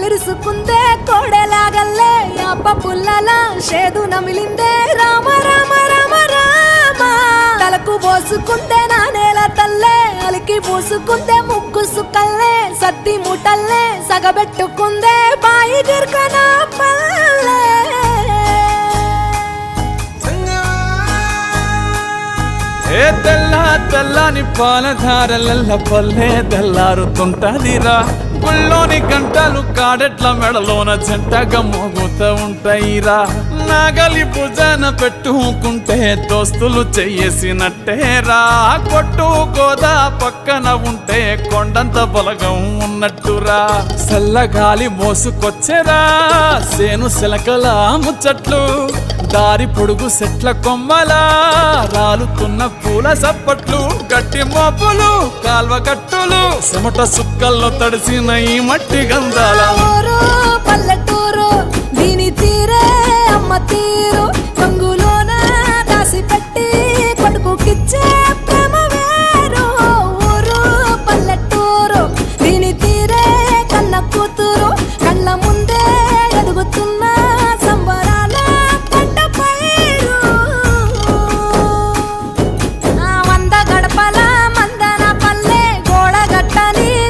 కళ్ళిరుసుకుందే కోడెలాగల్లే అబ్బ పుల్లల షేదు నమిలిందే రామ రామ రామ రామ తలకు పోసుకుందే నా నేల తల్లే అలికి పూసుకుందే ముగ్గు సుక్కల్లే సత్తి ముటల్లే సగబెట్టుకుందే బాయి గిర్కన పల్లె ఏ తెల్ల తెల్లని పాలధారలల్ల పల్లె తెల్లారుతుంటదిరా గుళ్ళోని గంటలు కాడెట్ల మెడలోన జంటగా మోగుతూ ఉంటాయిరా నాగలి భుజాన పెట్టుకుంటే దోస్తులు చెయ్యేసినట్టేరా కొట్టు గోదా పక్కన ఉంటే కొండంత బలగం ఉన్నట్టురా చల్లగాలి మోసుకొచ్చెరా సేను శిలకల ముచ్చట్లు దారి పొడుగు సెట్ల కొమ్మలా రాలుతున్న పూల సప్పట్లు గట్టి మోపులు కాల్వ కట్టులు చెమట సుక్కల్లో తడిసిన ఈ మట్టి గంధాల పల్లెటూరు దీని తీరే అమ్మ తీరే